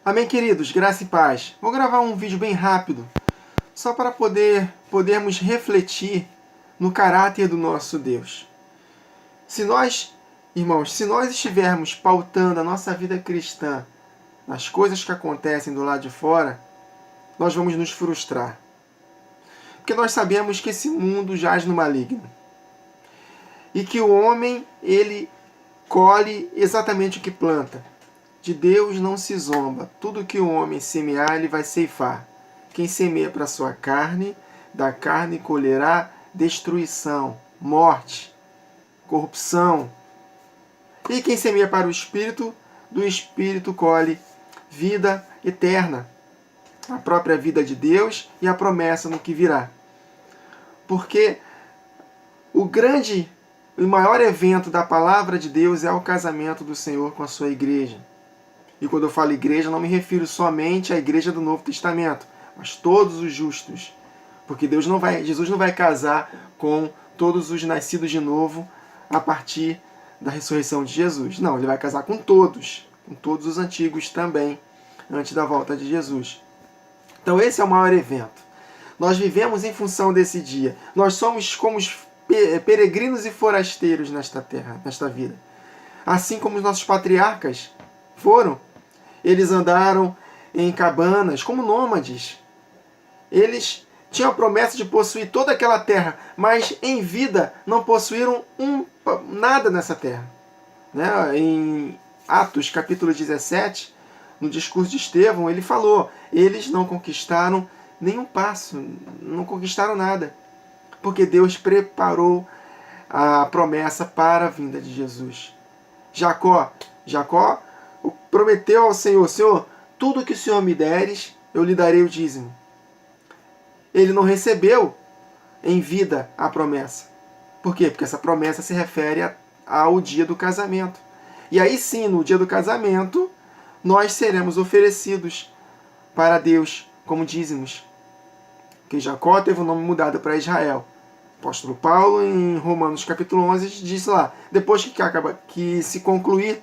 Amém, queridos? Graça e paz. Vou gravar um vídeo bem rápido, só para podermos refletir no caráter do nosso Deus. Se nós, irmãos, se nós estivermos pautando a nossa vida cristã nas coisas que acontecem do lado de fora, nós vamos nos frustrar. Porque nós sabemos que esse mundo jaz no maligno. E que o homem, ele colhe exatamente o que planta. De Deus não se zomba. Tudo que o homem semear, ele vai ceifar. Quem semeia para a sua carne, da carne colherá destruição, morte, corrupção. E quem semeia para o Espírito, do Espírito colhe vida eterna. A própria vida de Deus e a promessa no que virá. Porque o grande e maior evento da palavra de Deus é o casamento do Senhor com a sua igreja. E quando eu falo igreja, não me refiro somente à igreja do Novo Testamento, mas todos os justos. Porque Jesus não vai casar com todos os nascidos de novo a partir da ressurreição de Jesus. Não, ele vai casar com todos os antigos também, antes da volta de Jesus. Então esse é o maior evento. Nós vivemos em função desse dia. Nós somos como os peregrinos e forasteiros nesta terra, nesta vida. Assim como os nossos patriarcas foram. Eles andaram em cabanas, como nômades. Eles tinham a promessa de possuir toda aquela terra, mas em vida não possuíram nada nessa terra. Né? Em Atos capítulo 17, no discurso de Estevão, ele falou, eles não conquistaram nenhum passo, não conquistaram nada, porque Deus preparou a promessa para a vinda de Jesus. Jacó prometeu ao Senhor, Senhor, tudo que o Senhor me deres, eu lhe darei o dízimo. Ele não recebeu em vida a promessa. Por quê? Porque essa promessa se refere ao dia do casamento. E aí sim, no dia do casamento, nós seremos oferecidos para Deus como dízimos. Que Jacó teve o nome mudado para Israel. O apóstolo Paulo, em Romanos capítulo 11, diz lá, depois que se concluir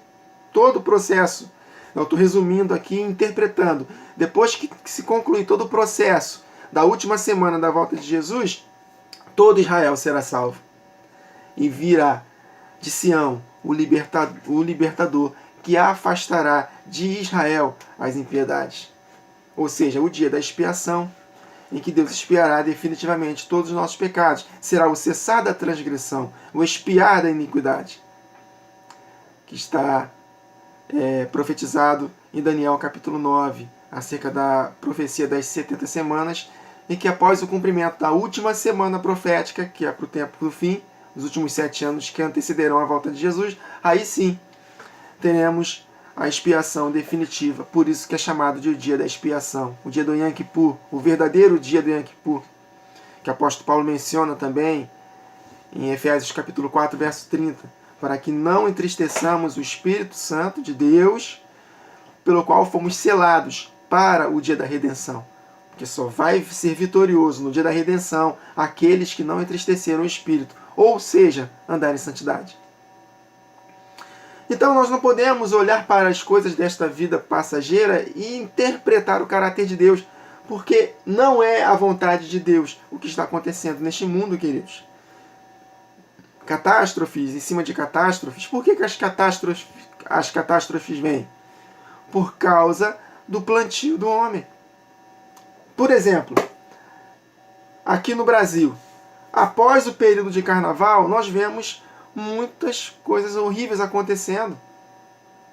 todo o processo, eu estou resumindo aqui, interpretando, depois que se concluir todo o processo da última semana da volta de Jesus, todo Israel será salvo. E virá de Sião o libertador que afastará de Israel as impiedades. Ou seja, o dia da expiação, em que Deus expiará definitivamente todos os nossos pecados. Será o cessar da transgressão, o expiar da iniquidade. Que está profetizado em Daniel capítulo 9, acerca da profecia das 70 semanas, em que após o cumprimento da última semana profética, que é para o tempo do fim, os últimos 7 anos que antecederão a volta de Jesus, aí sim teremos a expiação definitiva. Por isso que é chamado de o dia da expiação, o dia do Yom Kippur, o verdadeiro dia do Yom Kippur, que o apóstolo Paulo menciona também em Efésios capítulo 4, verso 30, para que não entristeçamos o Espírito Santo de Deus, pelo qual fomos selados para o dia da redenção. Porque só vai ser vitorioso no dia da redenção aqueles que não entristeceram o Espírito, ou seja, andar em santidade. Então nós não podemos olhar para as coisas desta vida passageira e interpretar o caráter de Deus, porque não é a vontade de Deus o que está acontecendo neste mundo, queridos. Catástrofes em cima de catástrofes. Por que as catástrofes vêm? Por causa do plantio do homem. Por exemplo, aqui no Brasil, após o período de carnaval, nós vemos muitas coisas horríveis acontecendo.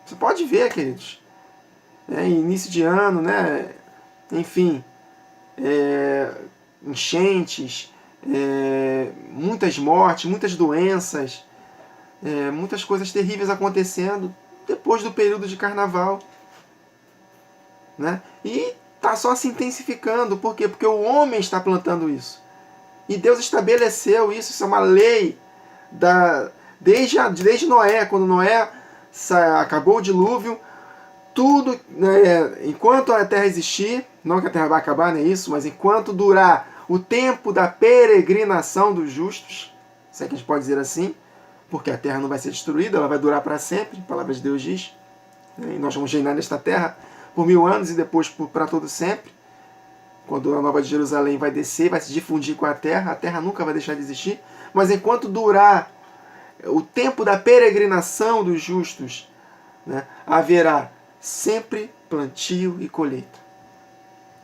Você pode ver, queridos. Início de ano, né? Enfim, enchentes, muitas mortes, muitas doenças, muitas coisas terríveis acontecendo depois do período de carnaval. Né? E está só se intensificando. Por quê? Porque o homem está plantando isso. E Deus estabeleceu isso, isso é uma lei desde Noé, quando Noé acabou o dilúvio, tudo, enquanto a terra existir, não que a terra vai acabar, não é isso, mas enquanto durar o tempo da peregrinação dos justos, se é que a gente pode dizer assim, porque a terra não vai ser destruída, ela vai durar para sempre, a palavra de Deus diz, e nós vamos reinar nesta terra por 1000 anos e depois para todo sempre. Quando a Nova Jerusalém vai descer, vai se difundir com a terra nunca vai deixar de existir. Mas enquanto durar o tempo da peregrinação dos justos, né, haverá sempre plantio e colheita.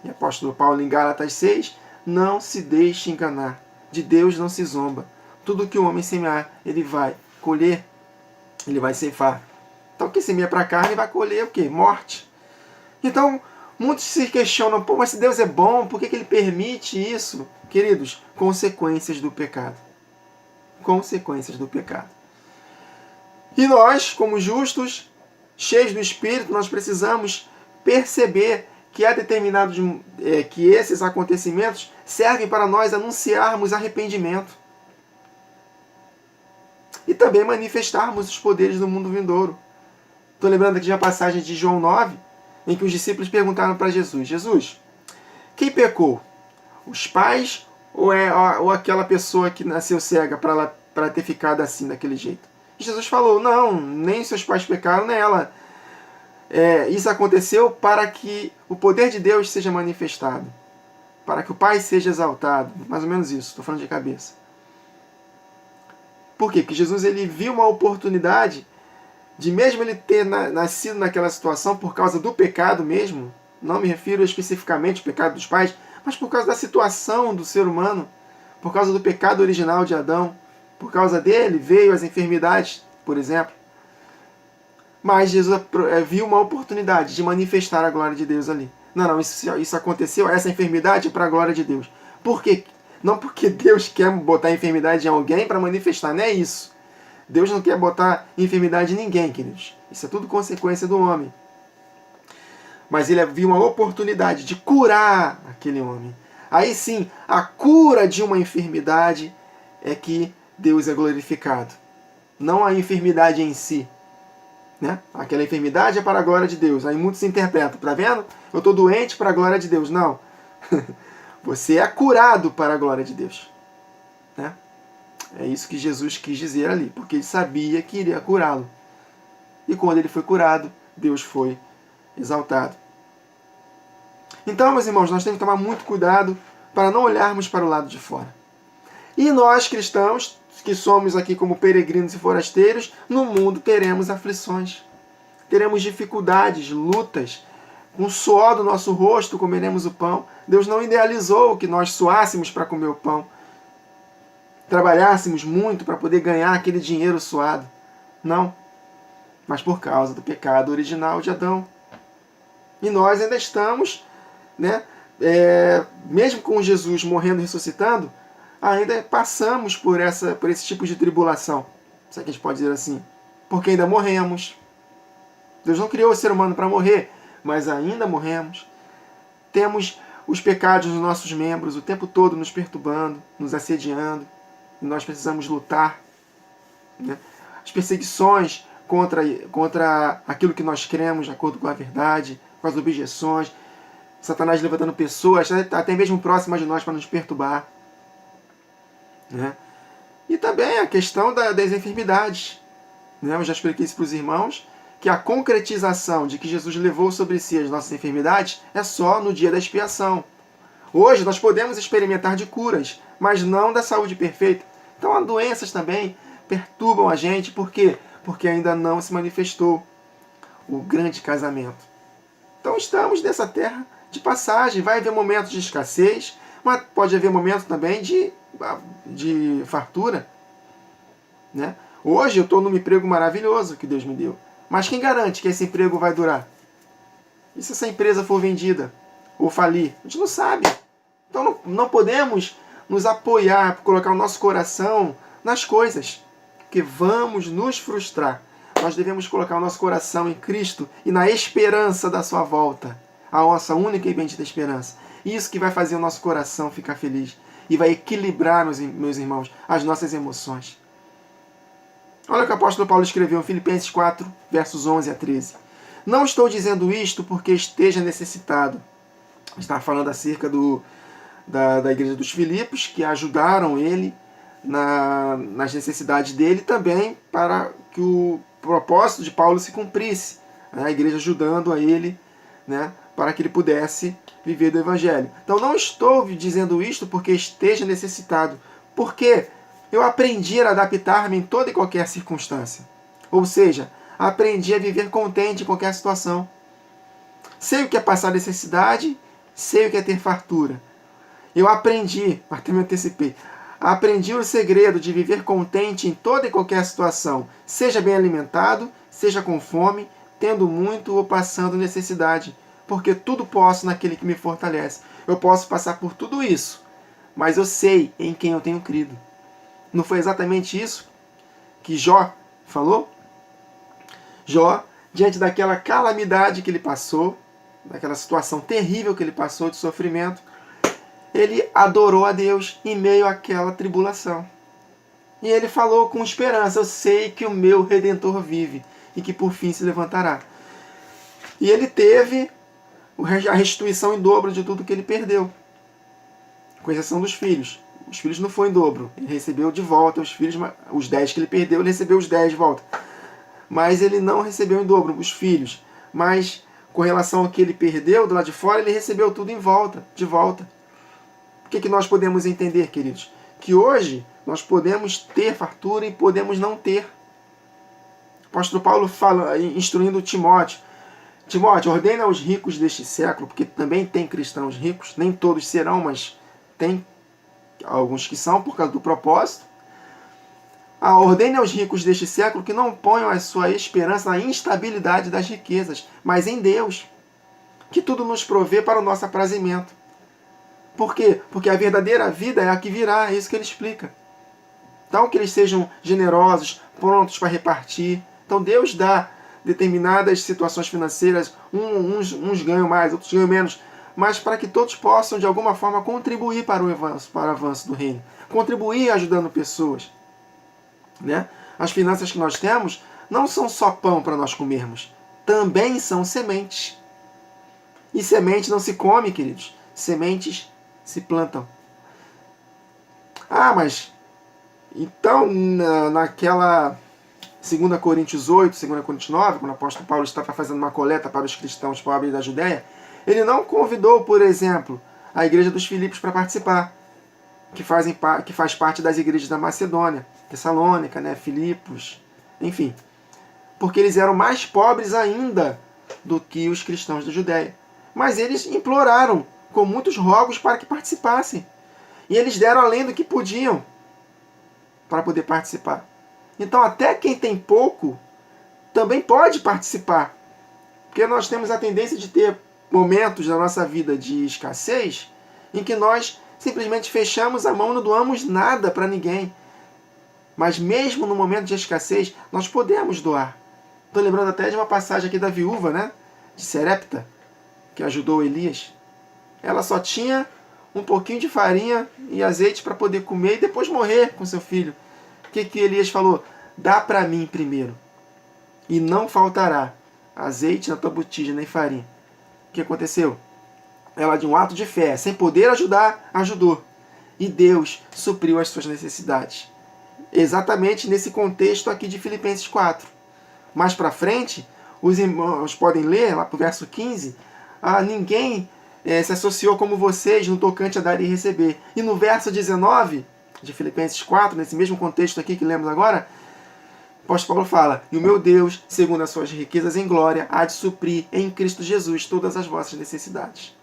E o apóstolo Paulo em Gálatas 6, não se deixe enganar, de Deus não se zomba. Tudo que o homem semear, ele vai colher, ele vai ceifar. Então quem semeia para a carne vai colher o quê? Morte. Então, muitos se questionam, pô, mas se Deus é bom, por que ele permite isso? Queridos, consequências do pecado. Consequências do pecado. E nós, como justos, cheios do Espírito, nós precisamos perceber que há determinados que esses acontecimentos servem para nós anunciarmos arrependimento e também manifestarmos os poderes do mundo vindouro. Estou lembrando aqui de uma passagem de João 9, em que os discípulos perguntaram para Jesus: Jesus, quem pecou? Os pais ou aquela pessoa que nasceu cega para ter ficado assim, daquele jeito? E Jesus falou: não, nem seus pais pecaram, nem ela. Isso aconteceu para que o poder de Deus seja manifestado, para que o Pai seja exaltado. Mais ou menos isso, estou falando de cabeça. Por quê? Porque Jesus ele viu uma oportunidade de, mesmo ele ter nascido naquela situação por causa do pecado mesmo, não me refiro especificamente ao pecado dos pais, mas por causa da situação do ser humano, por causa do pecado original de Adão, por causa dele veio as enfermidades, por exemplo. Mas Jesus viu uma oportunidade de manifestar a glória de Deus ali. Não, isso aconteceu, essa enfermidade é para a glória de Deus. Por quê? Não porque Deus quer botar a enfermidade em alguém para manifestar, não é isso. Deus não quer botar enfermidade em ninguém, queridos. Isso é tudo consequência do homem. Mas ele viu uma oportunidade de curar aquele homem. Aí sim, a cura de uma enfermidade é que Deus é glorificado. Não a enfermidade em si. Né? Aquela enfermidade é para a glória de Deus. Aí muitos interpretam, tá vendo? Eu estou doente para a glória de Deus. Não. Você é curado para a glória de Deus. Né? É isso que Jesus quis dizer ali, porque ele sabia que iria curá-lo. E quando ele foi curado, Deus foi exaltado. Então, meus irmãos, nós temos que tomar muito cuidado para não olharmos para o lado de fora. E nós, cristãos, que somos aqui como peregrinos e forasteiros, no mundo teremos aflições. Teremos dificuldades, lutas. Com o suor do nosso rosto comeremos o pão. Deus não idealizou que nós suássemos para comer o pão. Trabalhássemos muito para poder ganhar aquele dinheiro suado. Não. Mas por causa do pecado original de Adão. E nós ainda estamos, né, mesmo com Jesus morrendo e ressuscitando, ainda passamos por esse tipo de tribulação. Se é que a gente pode dizer assim. Porque ainda morremos. Deus não criou o ser humano para morrer, mas ainda morremos. Temos os pecados dos nossos membros o tempo todo nos perturbando, nos assediando. E nós precisamos lutar. Né? As perseguições contra aquilo que nós cremos, de acordo com a verdade, com as objeções. Satanás levantando pessoas, até mesmo próximas de nós, para nos perturbar. Né? E também a questão das enfermidades. Né? Eu já expliquei isso para os irmãos, que a concretização de que Jesus levou sobre si as nossas enfermidades é só no dia da expiação. Hoje nós podemos experimentar de curas, mas não da saúde perfeita. Então as doenças também perturbam a gente. Por quê? Porque ainda não se manifestou o grande casamento. Então estamos nessa terra de passagem. Vai haver momentos de escassez, mas pode haver momentos também de fartura. Né? Hoje eu estou num emprego maravilhoso que Deus me deu. Mas quem garante que esse emprego vai durar? E se essa empresa for vendida ou falir? A gente não sabe. Então não podemos nos apoiar, colocar o nosso coração nas coisas, porque vamos nos frustrar. Nós devemos colocar o nosso coração em Cristo e na esperança da sua volta, a nossa única e bendita esperança. Isso que vai fazer o nosso coração ficar feliz e vai equilibrar, meus irmãos, as nossas emoções. Olha o que o apóstolo Paulo escreveu em Filipenses 4, versos 11 a 13. Não estou dizendo isto porque esteja necessitado. Estava falando acerca da igreja dos Filipos, que ajudaram ele nas necessidades dele, também para que o propósito de Paulo se cumprisse. A igreja ajudando a ele né, para que ele pudesse viver do Evangelho. Então não estou dizendo isto porque esteja necessitado, porque eu aprendi a adaptar-me em toda e qualquer circunstância. Ou seja, aprendi a viver contente em qualquer situação. Sei o que é passar necessidade, sei o que é ter fartura. Eu aprendi, até me antecipei, aprendi o segredo de viver contente em toda e qualquer situação, seja bem alimentado, seja com fome, tendo muito ou passando necessidade, porque tudo posso naquele que me fortalece. Eu posso passar por tudo isso, mas eu sei em quem eu tenho crido. Não foi exatamente isso que Jó falou? Jó, diante daquela calamidade que ele passou, daquela situação terrível que ele passou de sofrimento, ele adorou a Deus em meio àquela tribulação. E ele falou com esperança: eu sei que o meu Redentor vive e que por fim se levantará. E ele teve a restituição em dobro de tudo que ele perdeu, com exceção dos filhos. Os filhos não foi em dobro, ele recebeu de volta os filhos, os 10 que ele perdeu, ele recebeu os 10 de volta. Mas ele não recebeu em dobro os filhos. Mas com relação ao que ele perdeu do lado de fora, ele recebeu tudo de volta. O que nós podemos entender, queridos? Que hoje nós podemos ter fartura e podemos não ter. O apóstolo Paulo fala, instruindo Timóteo: Timóteo, ordena aos ricos deste século, porque também tem cristãos ricos, nem todos serão, mas tem alguns que são por causa do propósito. Ordene aos ricos deste século que não ponham a sua esperança na instabilidade das riquezas, mas em Deus, que tudo nos provê para o nosso aprazimento. Por quê? Porque a verdadeira vida é a que virá, é isso que ele explica. Então, que eles sejam generosos, prontos para repartir. Então, Deus dá determinadas situações financeiras, uns ganham mais, outros ganham menos, mas para que todos possam, de alguma forma, contribuir para o avanço do reino. Contribuir ajudando pessoas. Né? As finanças que nós temos não são só pão para nós comermos, também são sementes. E semente não se come, queridos. Sementes se plantam. Mas então naquela 2 Coríntios 8, 2 Coríntios 9, quando o apóstolo Paulo estava fazendo uma coleta para os cristãos pobres da Judéia, ele não convidou, por exemplo, a igreja dos Filipos para participar, que faz parte das igrejas da Macedônia, Tessalônica, né, Filipos, enfim. Porque eles eram mais pobres ainda do que os cristãos da Judéia. Mas eles imploraram com muitos rogos para que participassem. E eles deram além do que podiam para poder participar. Então até quem tem pouco também pode participar. Porque nós temos a tendência de ter momentos na nossa vida de escassez em que nós simplesmente fechamos a mão e não doamos nada para ninguém. Mas mesmo no momento de escassez, nós podemos doar. Estou lembrando até de uma passagem aqui da viúva, né, de Serepta, que ajudou Elias. Ela só tinha um pouquinho de farinha e azeite para poder comer e depois morrer com seu filho. O que Elias falou? Dá para mim primeiro, e não faltará azeite na tua botija, nem farinha. O que aconteceu? Ela, de um ato de fé, sem poder ajudar, ajudou. E Deus supriu as suas necessidades. Exatamente nesse contexto aqui de Filipenses 4. Mais para frente, os irmãos podem ler, lá para o verso 15, ninguém se associou como vocês no tocante a dar e receber. E no verso 19 de Filipenses 4, nesse mesmo contexto aqui que lemos agora, o apóstolo Paulo fala: e o meu Deus, segundo as suas riquezas em glória, há de suprir em Cristo Jesus todas as vossas necessidades.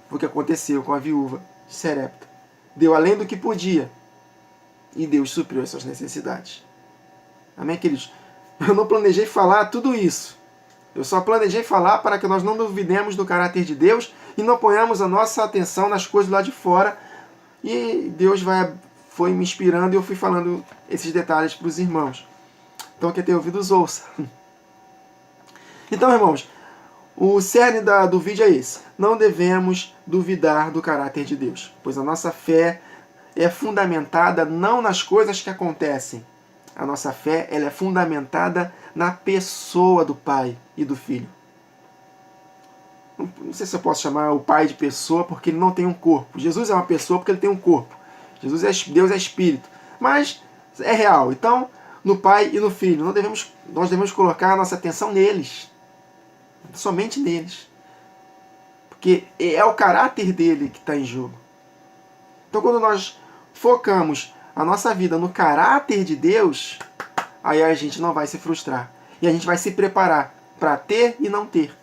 Foi o que aconteceu com a viúva de Serepta. Deu além do que podia e Deus supriu as suas necessidades. Amém, queridos? Eu não planejei falar tudo isso. Eu só planejei falar para que nós não duvidemos do caráter de Deus e não ponhamos a nossa atenção nas coisas lá de fora. E Deus foi me inspirando e eu fui falando esses detalhes para os irmãos. Então, quem tem ouvidos, ouça. Então, irmãos, o cerne do vídeo é esse. Não devemos duvidar do caráter de Deus, pois a nossa fé é fundamentada não nas coisas que acontecem. A nossa fé ela é fundamentada na pessoa do Pai e do Filho. Não sei se eu posso chamar o Pai de pessoa porque ele não tem um corpo. Jesus é uma pessoa porque ele tem um corpo. Deus é espírito. Mas é real. Então, no Pai e no Filho, nós devemos colocar a nossa atenção neles. Somente neles. porque é o caráter dele que está em jogo. Então, quando nós focamos a nossa vida no caráter de Deus, aí a gente não vai se frustrar. E a gente vai se preparar para ter e não ter.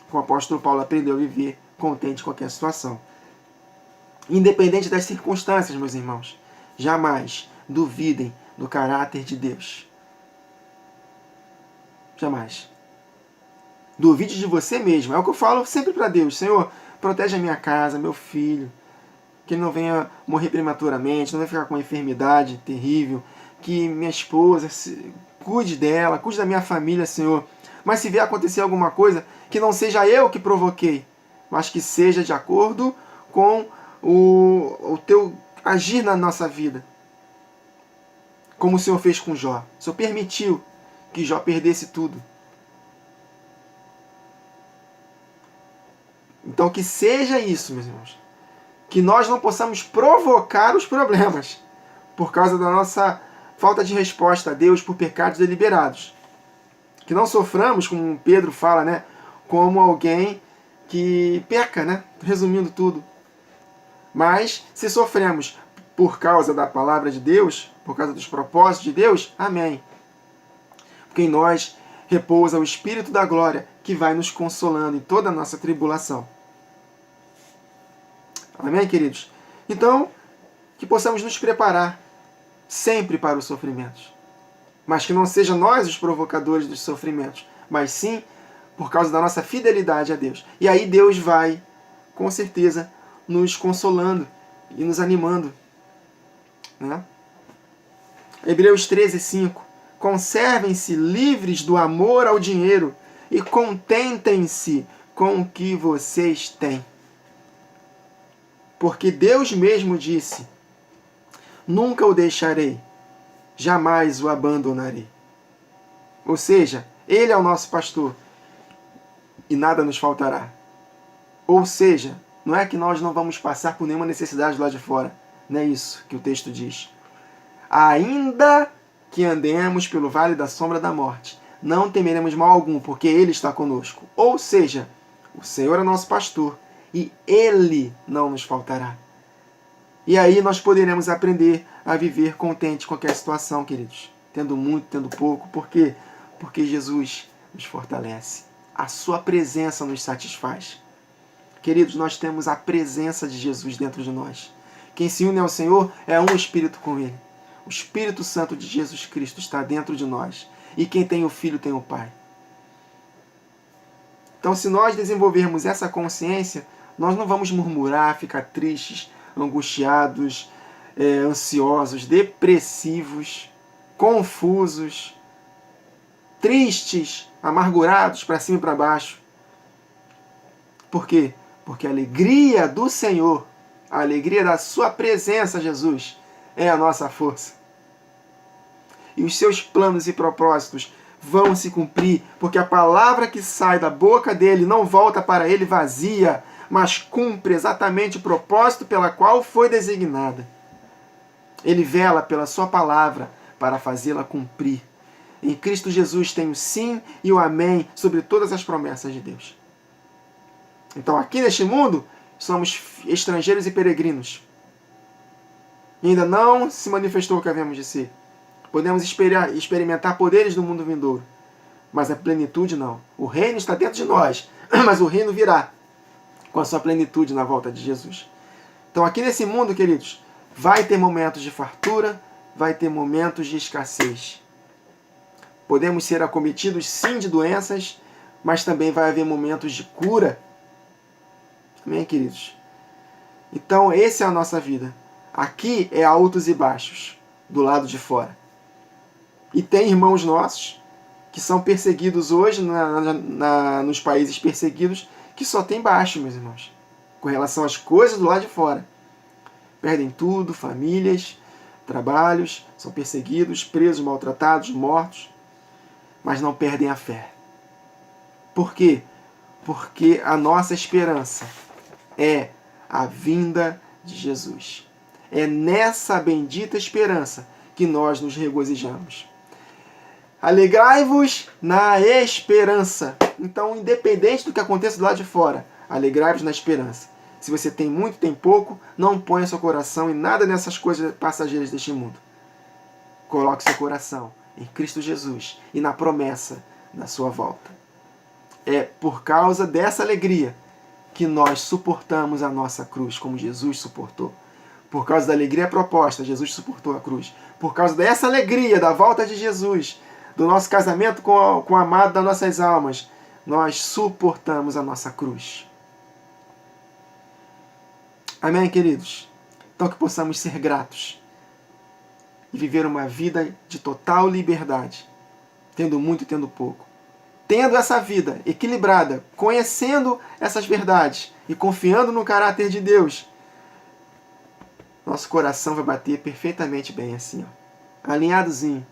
O apóstolo Paulo aprendeu a viver contente em qualquer situação. Independente das circunstâncias, meus irmãos, jamais duvidem do caráter de Deus. Jamais. Duvide de você mesmo. É o que eu falo sempre para Deus. Senhor, protege a minha casa, meu filho. Que ele não venha morrer prematuramente, não venha ficar com uma enfermidade terrível. Que minha esposa, cuide dela, cuide da minha família, Senhor. Mas se vier acontecer alguma coisa, que não seja eu que provoquei, mas que seja de acordo com o teu agir na nossa vida. Como o Senhor fez com Jó. O Senhor permitiu que Jó perdesse tudo. Então que seja isso, meus irmãos. Que nós não possamos provocar os problemas por causa da nossa falta de resposta a Deus por pecados deliberados. Que não soframos, como Pedro fala, né? Como alguém que peca, né? Resumindo tudo. Mas se sofremos por causa da palavra de Deus, por causa dos propósitos de Deus, amém. Porque em nós repousa o Espírito da glória que vai nos consolando em toda a nossa tribulação. Amém, queridos? Então, que possamos nos preparar sempre para os sofrimentos. Mas que não sejam nós os provocadores dos sofrimentos, mas sim por causa da nossa fidelidade a Deus. E aí Deus vai, com certeza, nos consolando e nos animando. Né? Hebreus 13:5. Conservem-se livres do amor ao dinheiro e contentem-se com o que vocês têm. Porque Deus mesmo disse: nunca o deixarei, jamais o abandonarei. Ou seja, Ele é o nosso pastor e nada nos faltará. Ou seja, não é que nós não vamos passar por nenhuma necessidade lá de fora. Não é isso que o texto diz. Ainda que andemos pelo vale da sombra da morte, não temeremos mal algum, porque Ele está conosco. Ou seja, o Senhor é nosso pastor e Ele não nos faltará. E aí nós poderemos aprender a viver contente em qualquer situação, queridos. Tendo muito, tendo pouco. Por quê? Porque Jesus nos fortalece. A sua presença nos satisfaz. Queridos, nós temos a presença de Jesus dentro de nós. Quem se une ao Senhor é um espírito com Ele. O Espírito Santo de Jesus Cristo está dentro de nós. E quem tem o Filho tem o Pai. Então, se nós desenvolvermos essa consciência, nós não vamos murmurar, ficar tristes, angustiados, ansiosos, depressivos, confusos, tristes, amargurados para cima e para baixo. Por quê? Porque a alegria do Senhor, a alegria da sua presença, Jesus, é a nossa força. E os seus planos e propósitos vão se cumprir, porque a palavra que sai da boca dele não volta para ele vazia, mas cumpre exatamente o propósito pela qual foi designada. Ele vela pela sua palavra para fazê-la cumprir. Em Cristo Jesus tem o sim e o amém sobre todas as promessas de Deus. Então aqui neste mundo somos estrangeiros e peregrinos. E ainda não se manifestou o que havíamos de ser. Podemos experimentar poderes do mundo vindouro, mas a plenitude não. O reino está dentro de nós, mas o reino virá com a sua plenitude na volta de Jesus. Então aqui nesse mundo, queridos, vai ter momentos de fartura, vai ter momentos de escassez. Podemos ser acometidos sim de doenças, mas também vai haver momentos de cura. Amém, queridos? Então essa é a nossa vida. Aqui é altos e baixos, do lado de fora. E tem irmãos nossos que são perseguidos hoje nos países perseguidos, que só tem baixo, meus irmãos, com relação às coisas do lado de fora. Perdem tudo, famílias, trabalhos, são perseguidos, presos, maltratados, mortos, mas não perdem a fé. Por quê? Porque a nossa esperança é a vinda de Jesus. É nessa bendita esperança que nós nos regozijamos. Alegrai-vos na esperança. Então, independente do que aconteça do lado de fora, Alegrai-vos na esperança. Se você tem muito, tem pouco, não ponha seu coração em nada nessas coisas passageiras deste mundo. Coloque seu coração em Cristo Jesus e na promessa da sua volta. É por causa dessa alegria que nós suportamos a nossa cruz, como Jesus suportou. Por causa da alegria proposta, Jesus suportou a cruz. Por causa dessa alegria da volta de Jesus, do nosso casamento com o amado das nossas almas, nós suportamos a nossa cruz. Amém, queridos? Então que possamos ser gratos e viver uma vida de total liberdade, tendo muito e tendo pouco. Tendo essa vida equilibrada, conhecendo essas verdades e confiando no caráter de Deus, nosso coração vai bater perfeitamente bem assim, ó, alinhadozinho,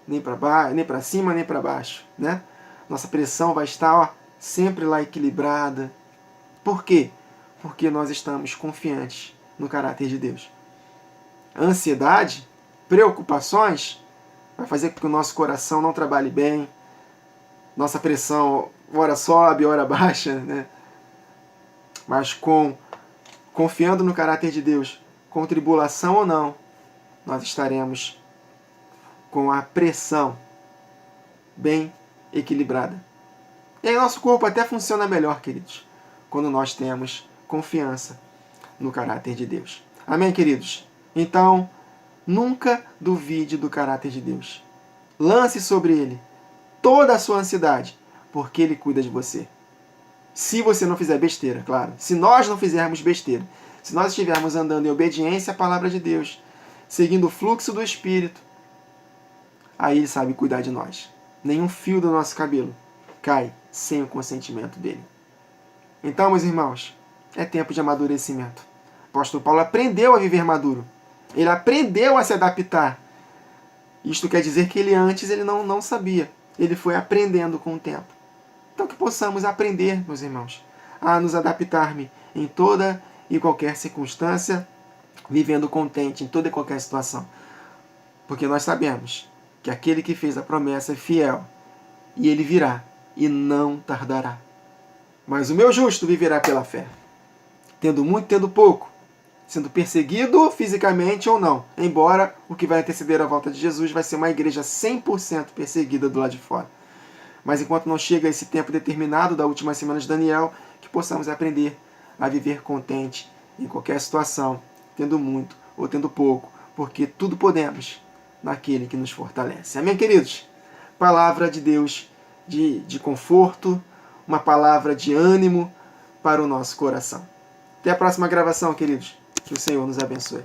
nem para cima nem para baixo, né? Nossa pressão vai estar, ó, sempre lá equilibrada. Por quê? Porque nós estamos confiantes no caráter de Deus. A ansiedade, preocupações, vai fazer com que o nosso coração não trabalhe bem, nossa pressão ora sobe, ora baixa, né? Mas confiando no caráter de Deus, com tribulação ou não, nós estaremos com a pressão bem equilibrada. E aí nosso corpo até funciona melhor, queridos, quando nós temos confiança no caráter de Deus. Amém, queridos? Então, nunca duvide do caráter de Deus. Lance sobre Ele toda a sua ansiedade, porque Ele cuida de você. Se você não fizer besteira, claro. Se nós não fizermos besteira, se nós estivermos andando em obediência à palavra de Deus, seguindo o fluxo do Espírito, aí Ele sabe cuidar de nós. Nenhum fio do nosso cabelo cai sem o consentimento dEle. Então, meus irmãos, é tempo de amadurecimento. O apóstolo Paulo aprendeu a viver maduro. Ele aprendeu a se adaptar. Isto quer dizer que ele não sabia. Ele foi aprendendo com o tempo. Então que possamos aprender, meus irmãos, a nos adaptar-me em toda e qualquer circunstância, vivendo contente em toda e qualquer situação. Porque nós sabemos que aquele que fez a promessa é fiel, e ele virá, e não tardará. Mas o meu justo viverá pela fé. Tendo muito, tendo pouco, sendo perseguido fisicamente ou não. Embora o que vai anteceder a volta de Jesus vai ser uma igreja 100% perseguida do lado de fora. Mas enquanto não chega esse tempo determinado da última semana de Daniel, que possamos aprender a viver contente em qualquer situação, tendo muito ou tendo pouco, porque tudo podemos naquele que nos fortalece. Amém, queridos? Palavra de Deus de conforto, uma palavra de ânimo para o nosso coração. Até a próxima gravação, queridos. Que o Senhor nos abençoe.